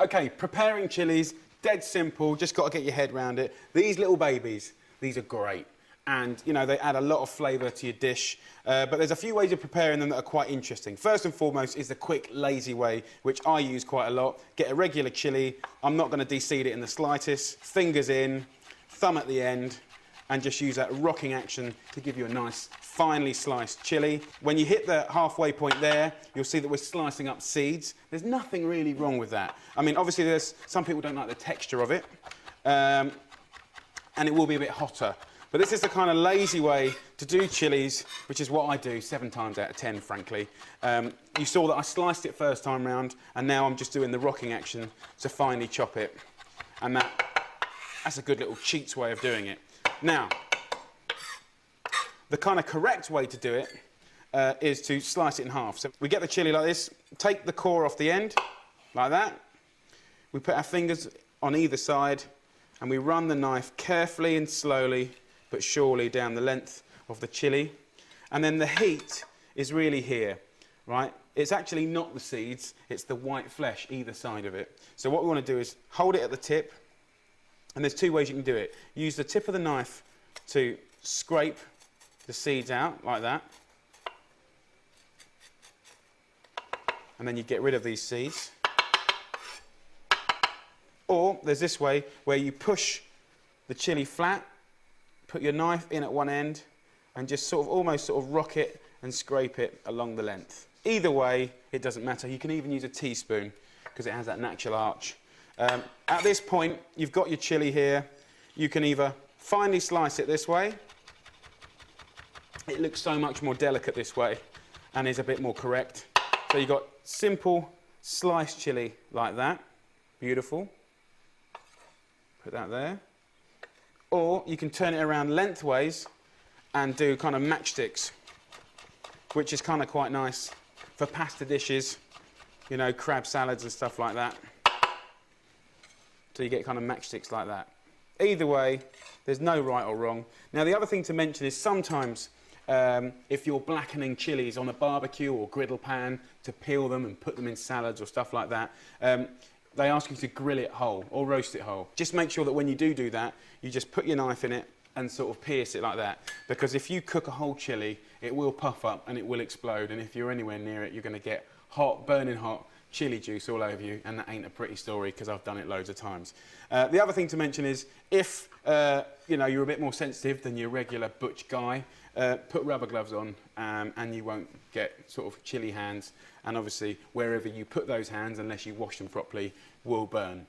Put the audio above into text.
Okay, preparing chilies, dead simple, just got to get your head around it. These little babies, these are great. And, you know, they add a lot of flavour to your dish. But there's a few ways of preparing them that are quite interesting. First and foremost is the quick, lazy way, which I use quite a lot. Get a regular chilli. I'm not going to de-seed it in the slightest. Fingers in, thumb at the end, and just use that rocking action to give you a nice, finely sliced chilli. When you hit the halfway point there, you'll see that we're slicing up seeds. There's nothing really wrong with that. I mean, obviously, some people don't like the texture of it, and it will be a bit hotter. But this is the kind of lazy way to do chilies, which is what I do 7 times out of 10, frankly. You saw that I sliced it first time round, and now I'm just doing the rocking action to finely chop it. And that's a good little cheats way of doing it. Now, the kind of correct way to do it is to slice it in half. So we get the chili like this, take the core off the end, like that. We put our fingers on either side, and we run the knife carefully and slowly but surely down the length of the chili. And then the heat is really here, right? It's actually not the seeds, it's the white flesh either side of it. So what we want to do is hold it at the tip, and there's 2 ways you can do it. Use the tip of the knife to scrape the seeds out, like that. And then you get rid of these seeds. Or there's this way, where you push the chili flat, put your knife in at one end, and just almost rock it and scrape it along the length. Either way, it doesn't matter. You can even use a teaspoon, because it has that natural arch. At this point, you've got your chili here. You can either finely slice it this way. It looks so much more delicate this way, and is a bit more correct. So you've got simple sliced chili like that. Beautiful. Put that there. Or you can turn it around lengthways and do kind of matchsticks, which is kind of quite nice for pasta dishes, you know, crab salads and stuff like that. So you get kind of matchsticks like that. Either way, there's no right or wrong. Now, the other thing to mention is sometimes if you're blackening chilies on a barbecue or griddle pan to peel them and put them in salads or stuff like that, they ask you to grill it whole or roast it whole. Just make sure that when you do that, you just put your knife in it and pierce it like that. Because if you cook a whole chili, it will puff up and it will explode. And if you're anywhere near it, you're going to get hot, burning hot chili juice all over you. And that ain't a pretty story, because I've done it loads of times. The other thing to mention is if you know, you're a bit more sensitive than your regular butch guy, put rubber gloves on and you won't get chili hands. And obviously, wherever you put those hands, unless you wash them properly, will burn.